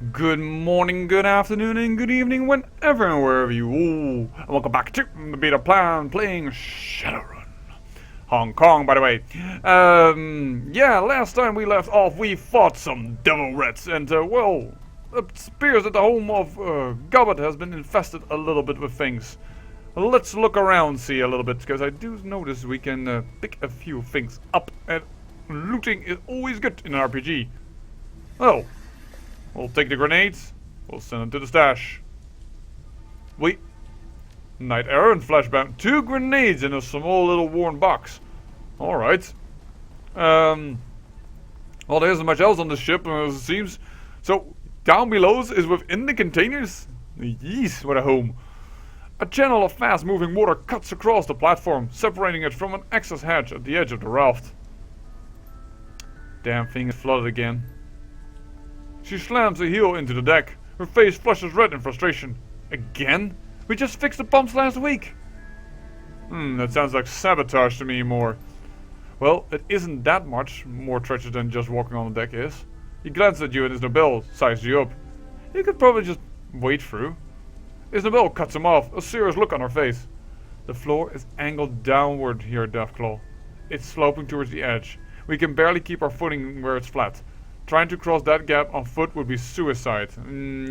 Good morning, good afternoon, and good evening, whenever and wherever you are. And welcome back to the Beta Plan playing Shadowrun Hong Kong, by the way. Yeah, last time we left off, we fought some devil rats, and, well, it appears that the home of Gobbet has been infested a little bit with things. Let's look around, see a little bit, because I do notice we can pick a few things up, and looting is always good in an RPG. Oh. We'll take the grenades. We'll send them to the stash. Wait. Knight errant flashbound. 2 grenades in a small little worn box. Alright. Well, there isn't much else on the ship, as it seems. So, down below is within the containers? Yeesh, what a home. A channel of fast-moving water cuts across the platform, separating it from an access hatch at the edge of the raft. Damn thing is flooded again. She slams a heel into the deck. Her face flushes red in frustration. Again? We just fixed the pumps last week. That sounds like sabotage to me more. Well, it isn't that much more treacherous than just walking on the deck is. He glanced at you and Isabel sized you up. You could probably just wade through. Isabel cuts him off, a serious look on her face. The floor is angled downward here, Deathclaw. It's sloping towards the edge. We can barely keep our footing where it's flat. Trying to cross that gap on foot would be suicide.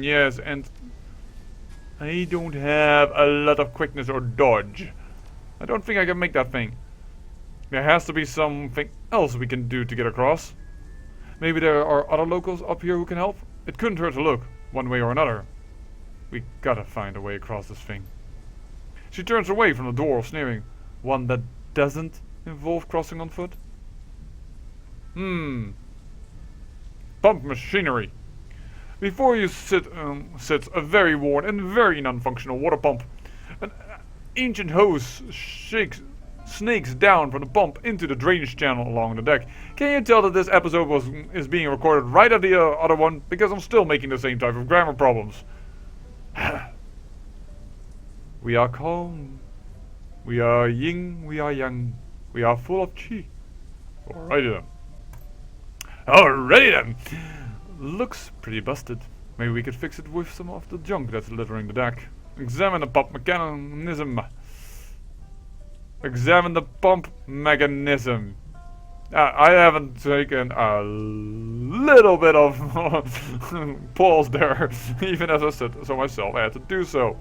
Yes, and I don't have a lot of quickness or dodge. I don't think I can make that thing. There has to be something else we can do to get across. Maybe there are other locals up here who can help? It couldn't hurt to look, one way or another. We gotta find a way across this thing. She turns away from the door, sneering. One that doesn't involve crossing on foot? Pump machinery. Before you sits a very worn and very non-functional water pump. An ancient hose snakes down from the pump into the drainage channel along the deck. Can you tell that this episode is being recorded right at the other one? Because I'm still making the same type of grammar problems. We are calm. We are yin. We are yang. We are full of chi. Alrighty then. Alrighty then! Looks pretty busted. Maybe we could fix it with some of the junk that's littering the deck. Examine the pump mechanism. Examine the pump mechanism. I haven't taken a little bit of pause there, even as I said so myself, I had to do so.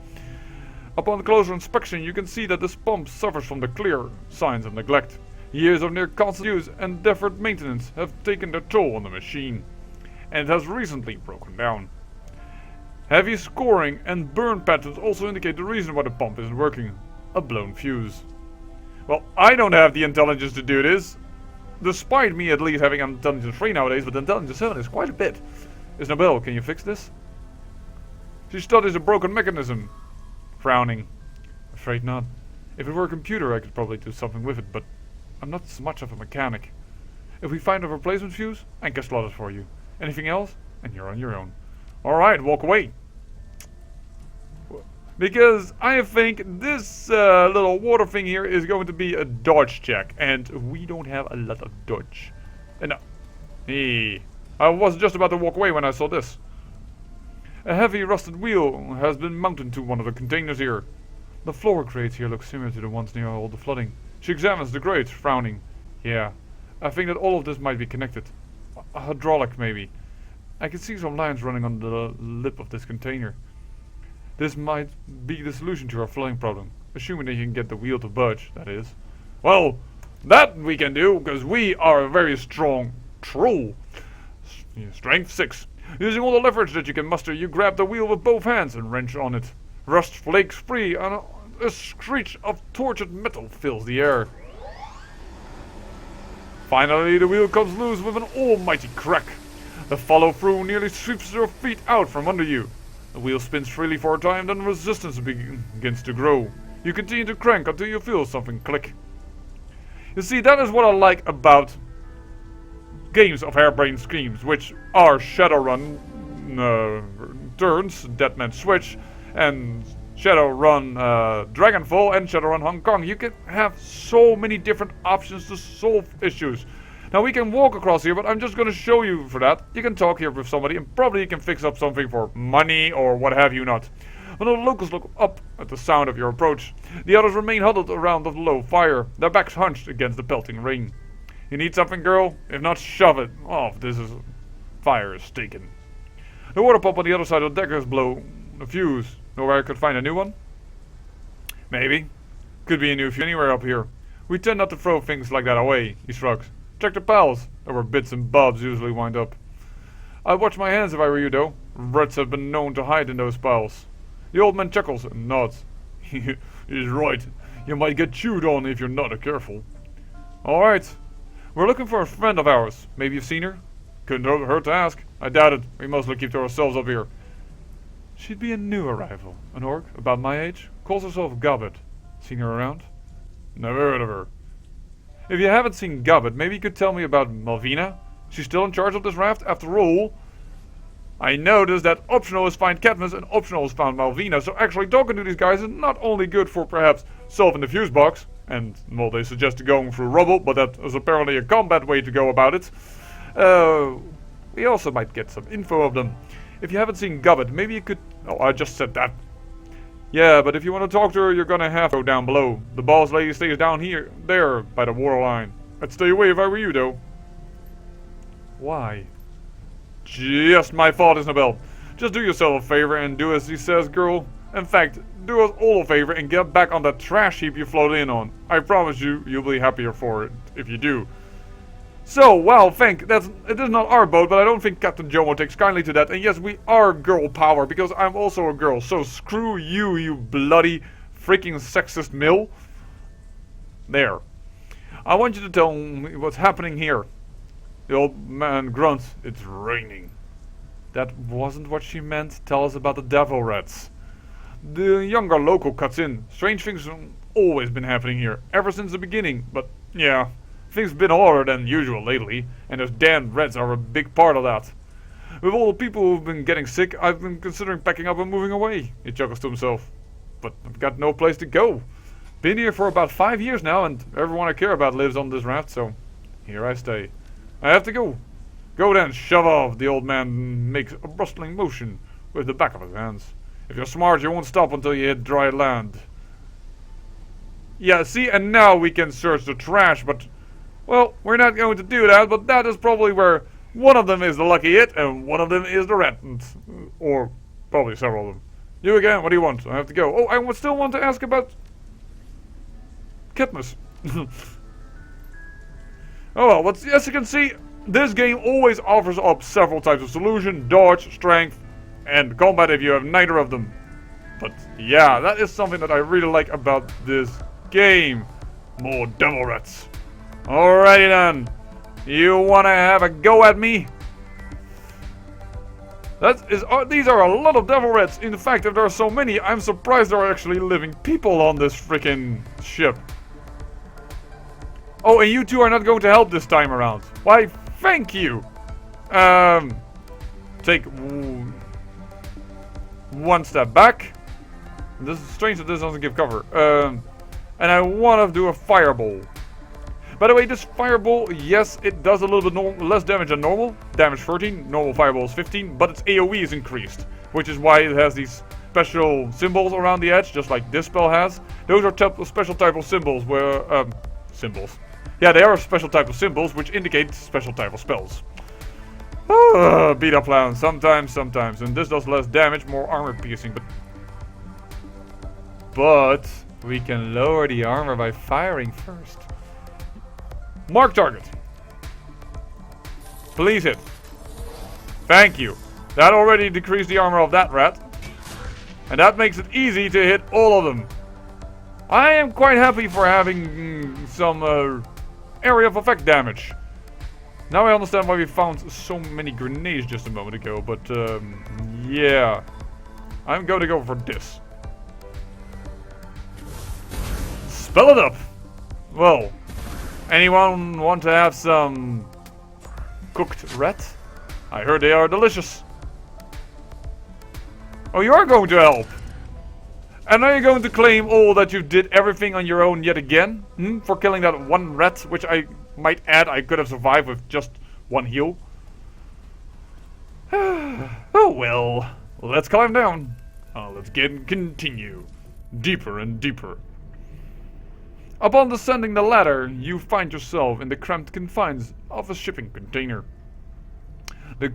Upon closer inspection, you can see that this pump suffers from the clear signs of neglect. Years of near constant use and deferred maintenance have taken their toll on the machine, and it has recently broken down. Heavy scoring and burn patterns also indicate the reason why the pump isn't working. A blown fuse. Well, I don't have the intelligence to do this, despite me at least having intelligence 3 nowadays, but intelligence 7 is quite a bit. Isabel, can you fix this? She studies the broken mechanism, frowning. Afraid not. If it were a computer I could probably do something with it, but I'm not so much of a mechanic. If we find a replacement fuse, I can slot it for you. Anything else, and you're on your own. Alright, walk away. Because I think this little water thing here is going to be a dodge check. And we don't have a lot of dodge. And hey, I was just about to walk away when I saw this. A heavy rusted wheel has been mounted to one of the containers here. The floor grates here look similar to the ones near all the flooding. She examines the grates, frowning. Yeah, I think that all of this might be connected. A hydraulic, maybe. I can see some lines running on the lip of this container. This might be the solution to our flooding problem. Assuming that you can get the wheel to budge, that is. Well, that we can do, because we are a very strong troll. Strength 6. Using all the leverage that you can muster, you grab the wheel with both hands and wrench on it. Rust flakes free and a screech of tortured metal fills the air. Finally, the wheel comes loose with an almighty crack. The follow-through nearly sweeps your feet out from under you. The wheel spins freely for a time, then resistance begins to grow. You continue to crank until you feel something click. You see, that is what I like about games of harebrained schemes, which are Shadowrun Turns, Deadman Switch, and Shadowrun Dragonfall and Shadowrun Hong Kong. You can have so many different options to solve issues. Now we can walk across here, but I'm just gonna show you for that. You can talk here with somebody and probably you can fix up something for money or what have you not. When the locals look up at the sound of your approach, the others remain huddled around the low fire, their backs hunched against the pelting rain. You need something, girl? If not, shove it. Oh, fire is taken. The water pump on the other side of the deck has blown a fuse. Know where I could find a new one? Maybe. Could be a new fuse anywhere up here. We tend not to throw things like that away, he shrugs. Check the pals. There where bits and bobs usually wind up. I'd watch my hands if I were you, though. Rats have been known to hide in those piles. The old man chuckles and nods. He's right. You might get chewed on if you're not careful. Alright. We're looking for a friend of ours. Maybe you've seen her? Couldn't hurt to ask. I doubt it. We mostly keep to ourselves up here. She'd be a new arrival. An orc, about my age. Calls herself Gobbet. Seen her around? Never heard of her. If you haven't seen Gobbet, maybe you could tell me about Malvina? She's still in charge of this raft? After all, I noticed that optional is find Cadmus and optional is found Malvina, so actually talking to these guys is not only good for perhaps solving the fuse box, and well, they suggest going through rubble, but that is apparently a combat way to go about it. We also might get some info of them. If you haven't seen Gobbet, maybe you could... Oh, I just said that. Yeah, but if you want to talk to her, you're gonna have to go down below. The boss lady stays down there, by the water line. I'd stay away if I were you, though. Why? Just my fault, Isabel. Just do yourself a favor and do as he says, girl. In fact, do us all a favor and get back on that trash heap you floated in on. I promise you, you'll be happier for it, if you do. So, well, it is not our boat, but I don't think Captain Jomo takes kindly to that. And yes, we are girl power, because I'm also a girl. So screw you, you bloody freaking sexist mill. There. I want you to tell me what's happening here. The old man grunts. It's raining. That wasn't what she meant. Tell us about the devil rats. The younger local cuts in. Strange things have always been happening here, ever since the beginning. But, yeah, things have been harder than usual lately, and those damned rats are a big part of that. With all the people who've been getting sick, I've been considering packing up and moving away, he chuckles to himself. But I've got no place to go. Been here for about 5 years now, and everyone I care about lives on this raft, so here I stay. I have to go. Go then, shove off. The old man makes a rustling motion with the back of his hands. If you're smart, you won't stop until you hit dry land. Yeah, see, and now we can search the trash, but... Well, we're not going to do that, but that is probably where one of them is the lucky hit, and one of them is the rat. Or probably several of them. You again, what do you want? I have to go. Oh, I would still want to ask about... Cadmus. Oh well, but as you can see, this game always offers up several types of solution, dodge, strength, and combat if you have neither of them. But yeah, that is something that I really like about this game. More devil rats. Alrighty then. You wanna have a go at me? These are a lot of devil rats. In fact, if there are so many, I'm surprised there are actually living people on this freaking ship. Oh, and you two are not going to help this time around. Why, thank you. Take one step back. This is strange that this doesn't give cover. And I want to do a fireball. By the way, this fireball, yes, it does a little bit less damage than normal. Damage 13, normal fireball is 15, but its AoE is increased. Which is why it has these special symbols around the edge, just like this spell has. Those are special type of symbols where, symbols. Yeah, they are a special type of symbols, which indicate special type of spells. Beta plan, sometimes. And this does less damage, more armor piercing, but we can lower the armor by firing first. Mark target. Please hit. Thank you. That already decreased the armor of that rat. And that makes it easy to hit all of them. I am quite happy for having some area of effect damage. Now I understand why we found so many grenades just a moment ago, but yeah. I'm going to go for this. Spell it up! Well, anyone want to have some cooked rat? I heard they are delicious. Oh, you are going to help? And are you going to claim all that you did everything on your own yet again? For killing that one rat, which I might add, I could have survived with just one heal. Oh well, let's climb down. Let's continue. Deeper and deeper. Upon descending the ladder, you find yourself in the cramped confines of a shipping container. The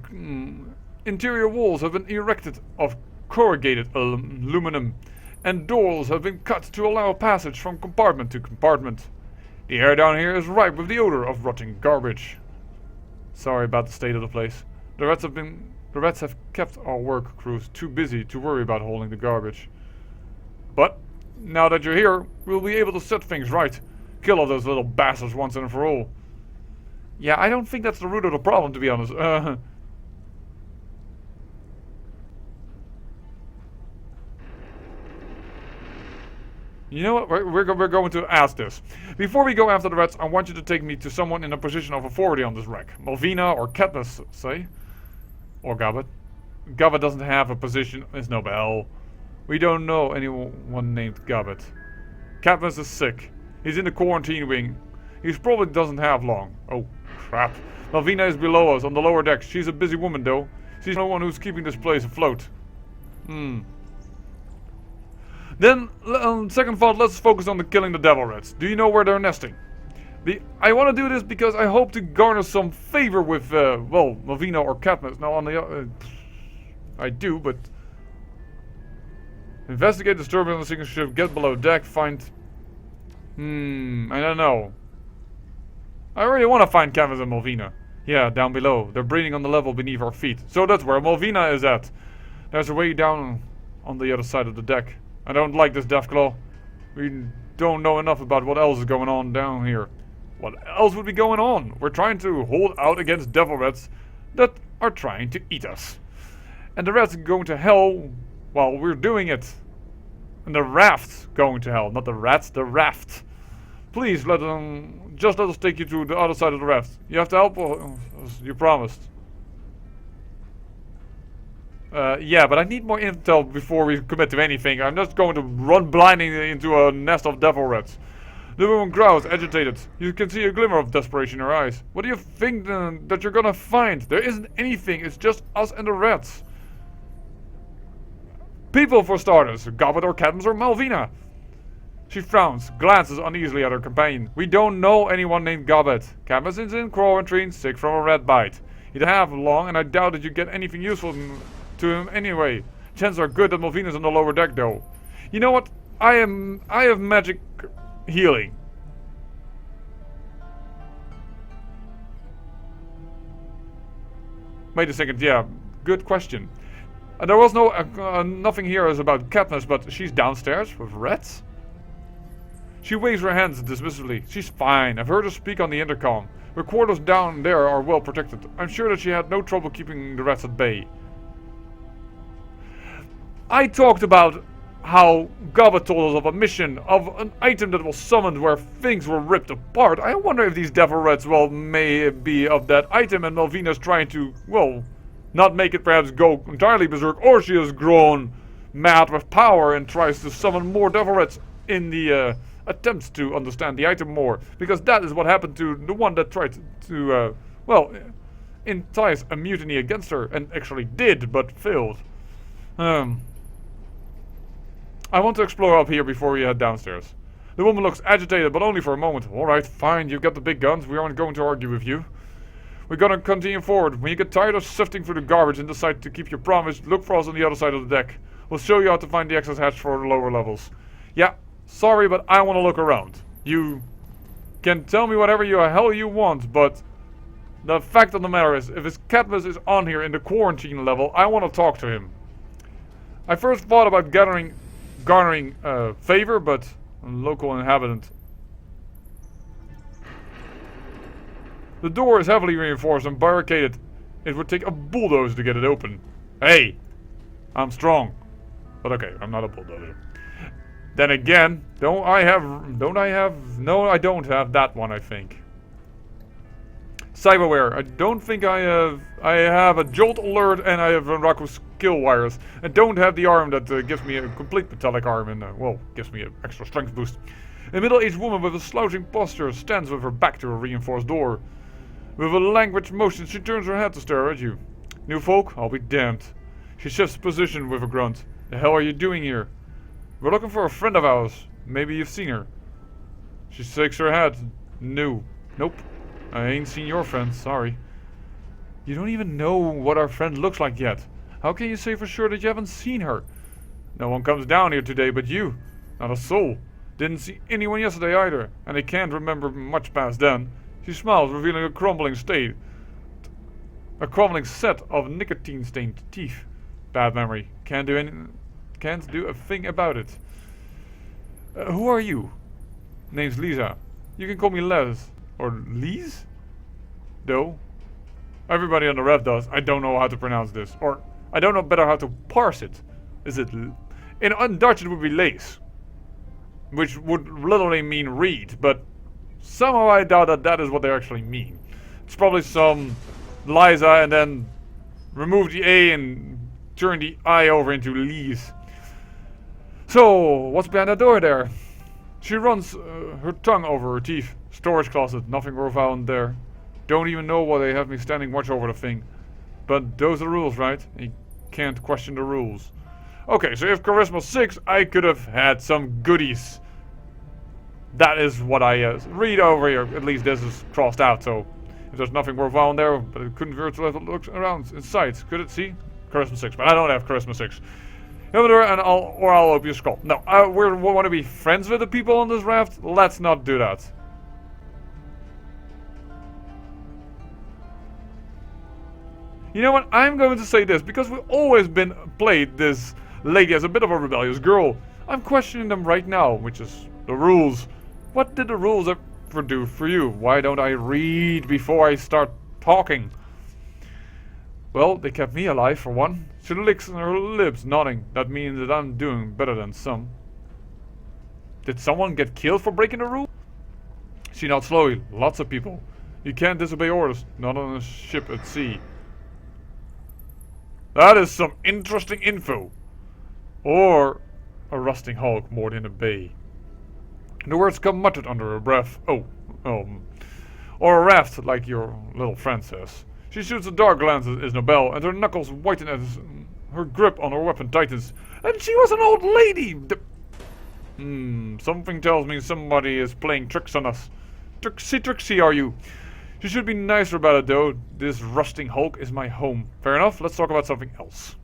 interior walls have been erected of corrugated aluminum, and doors have been cut to allow passage from compartment to compartment. The air down here is ripe with the odor of rotting garbage. Sorry about the state of the place. The rats have kept our work crews too busy to worry about hauling the garbage. But now that you're here, we'll be able to set things right. Kill all those little bastards once and for all. Yeah, I don't think that's the root of the problem, to be honest. You know what? We're going to ask this. Before we go after the rats, I want you to take me to someone in a position of authority on this wreck. Malvina or Katniss, say. Or Gabbett. Gabbett doesn't have a position. It's no bell. We don't know anyone named Gabbett. Katniss is sick. He's in the quarantine wing. He probably doesn't have long. Oh, crap. Malvina is below us on the lower deck. She's a busy woman, though. She's the one who's keeping this place afloat. Then, on second thought, let's focus on killing the devil rats. Do you know where they're nesting? I want to do this because I hope to garner some favor with, well, Malvina or Katniss. Now, on the I do, but... Investigate disturbance on the sinking ship, get below deck, find... I don't know. I really want to find Katniss and Malvina. Yeah, down below. They're breeding on the level beneath our feet. So that's where Malvina is at. There's a way down on the other side of the deck. I don't like this, Deathclaw. We don't know enough about what else is going on down here. What else would be going on? We're trying to hold out against devil rats that are trying to eat us. And the rats are going to hell while we're doing it. And the raft's going to hell. Not the rats, the raft. Please, just let us take you to the other side of the raft. You have to help, as you promised. Yeah, but I need more intel before we commit to anything. I'm just going to run blindly into a nest of devil rats. The woman growls, agitated. You can see a glimmer of desperation in her eyes. What do you think that you're gonna find? There isn't anything, it's just us and the rats. People, for starters. Gabbett or Katniss or Malvina. She frowns, glances uneasily at her companion. We don't know anyone named Gabbett. Katniss is in quarantine, sick from a rat bite. He doesn't have long, and I doubt that you get anything useful to him anyway. Chances are good that Malvina's on the lower deck, though. You know what? I have magic healing. Wait a second, yeah, good question. There was nothing here is about Katniss, but she's downstairs with rats? She waves her hands dismissively. She's fine. I've heard her speak on the intercom. Her quarters down there are well protected. I'm sure that she had no trouble keeping the rats at bay. I talked about how Gabbett told us of a mission, of an item that was summoned where things were ripped apart. I wonder if these devil rats, well, may be of that item and Malvina's trying to, well, not make it perhaps go entirely berserk, or she has grown mad with power and tries to summon more devil rats in the attempts to understand the item more. Because that is what happened to the one that tried to, well, entice a mutiny against her, and actually did, but failed. I want to explore up here before we head downstairs. The woman looks agitated, but only for a moment. Alright, fine, you've got the big guns. We aren't going to argue with you. We're gonna continue forward. When you get tired of sifting through the garbage and decide to keep your promise, look for us on the other side of the deck. We'll show you how to find the access hatch for the lower levels. Yeah, sorry, but I want to look around. You can tell me whatever the hell you want, but the fact of the matter is, if his Katniss is on here in the quarantine level, I want to talk to him. I first thought about garnering favor, but a local inhabitant. The door is heavily reinforced and barricaded. It would take a bulldozer to get it open. Hey, I'm strong, but okay, I'm not a bulldozer. Then again, no, I don't have that one, I think. Cyberware. I don't think I have a jolt alert, and I have Raku skill wires. I don't have the arm that gives me a complete metallic arm and, well, gives me an extra strength boost. A middle-aged woman with a slouching posture stands with her back to a reinforced door. With a languid motion, she turns her head to stare at you. New folk? I'll be damned. She shifts position with a grunt. The hell are you doing here? We're looking for a friend of ours. Maybe you've seen her. She shakes her head. No. Nope. I ain't seen your friend, sorry. You don't even know what our friend looks like yet. How can you say for sure that you haven't seen her? No one comes down here today but you. Not a soul. Didn't see anyone yesterday either, and I can't remember much past then. She smiles, revealing a crumbling set of nicotine-stained teeth. Bad memory. Can't do a thing about it. Who are you? Name's Lisa. You can call me Les. Or Lise? Though. Everybody on the ref does. I don't know how to pronounce this. Or, I don't know better how to parse it. Is it... In Dutch it would be lees. Which would literally mean read, but somehow I doubt that that is what they actually mean. It's probably some Liza and then remove the A and turn the I over into Lise. So, what's behind that door there? She runs her tongue over her teeth. Storage closet, nothing were found there. Don't even know why they have me standing watch over the thing. But those are the rules, right? You can't question the rules. Okay, so if Charisma 6, I could have had some goodies. That is what I read over here. At least this is crossed out, so if there's nothing worth found there, but it couldn't virtually look around inside. Could it see? Charisma 6, but I don't have Charisma 6. Open the door and I'll open your skull. No, we want to be friends with the people on this raft. Let's not do that. You know what? I'm going to say this because we've always been played this lady as a bit of a rebellious girl. I'm questioning them right now, which is the rules. What did the rules ever do for you? Why don't I read before I start talking? Well, they kept me alive for one. She licks her lips, nodding. That means that I'm doing better than some. Did someone get killed for breaking the rule? She nods slowly. Lots of people. You can't disobey orders, not on a ship at sea. That is some interesting info. Or a rusting hulk moored in a bay. The words come muttered under her breath. Or a raft, like your little friend says. She shoots a dark glance at Isabel, and her knuckles whiten as her grip on her weapon tightens. And she was an old lady! Something tells me somebody is playing tricks on us. Tricksy are you? She should be nicer about it though. This rusting hulk is my home. Fair enough, let's talk about something else.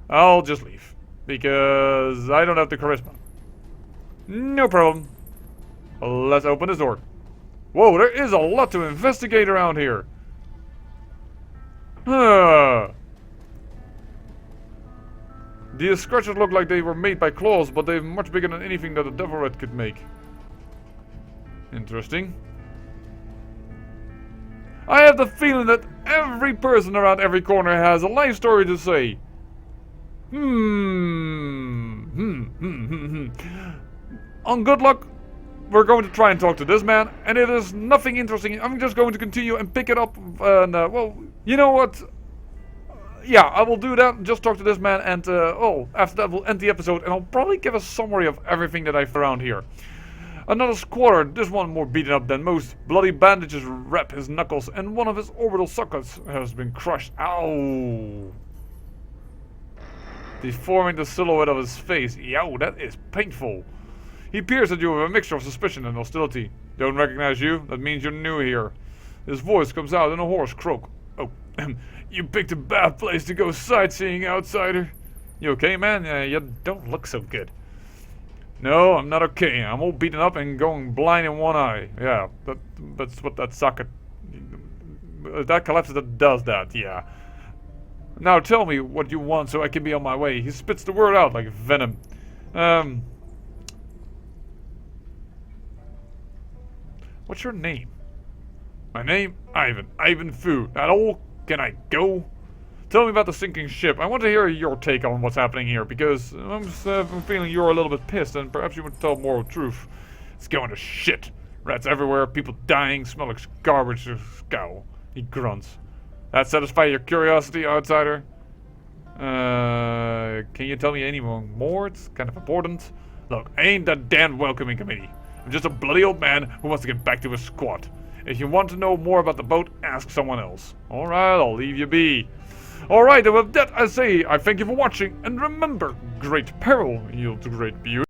I'll just leave. Because I don't have the charisma. No problem. Let's open this door. Whoa, there is a lot to investigate around here. The scratches look like they were made by claws, but they're much bigger than anything that a devil rat could make. Interesting. I have the feeling that every person around every corner has a life story to say. On good luck, we're going to try and talk to this man, and if there's nothing interesting, I'm just going to continue and pick it up, and, well, you know what? Yeah, I will do that, just talk to this man, and, after that we'll end the episode, and I'll probably give a summary of everything that I found here. Another squatter, this one more beaten up than most. Bloody bandages wrap his knuckles, and one of his orbital sockets has been crushed. Ow! Deforming the silhouette of his face. Yow, that is painful. He peers at you with a mixture of suspicion and hostility. Don't recognize you? That means you're new here. His voice comes out in a hoarse croak. Oh, you picked a bad place to go sightseeing, outsider. You okay, man? You don't look so good. No, I'm not okay. I'm all beaten up and going blind in one eye. Yeah, that's what that socket... That collapses that does that, yeah. Now tell me what you want so I can be on my way. He spits the word out like venom. What's your name? My name? Ivan. Ivan Fu. That all? Can I go? Tell me about the sinking ship. I want to hear your take on what's happening here, because I'm feeling you're a little bit pissed, and perhaps you would tell more truth. It's going to shit. Rats everywhere, people dying, smell like garbage. Scowl. He grunts. That satisfy your curiosity, outsider? Can you tell me any more? It's kind of important. Look, I ain't that damn welcoming committee. I'm just a bloody old man who wants to get back to his squat. If you want to know more about the boat, ask someone else. Alright, I'll leave you be. Alright, and with that I say, I thank you for watching, and remember, great peril yields great beauty.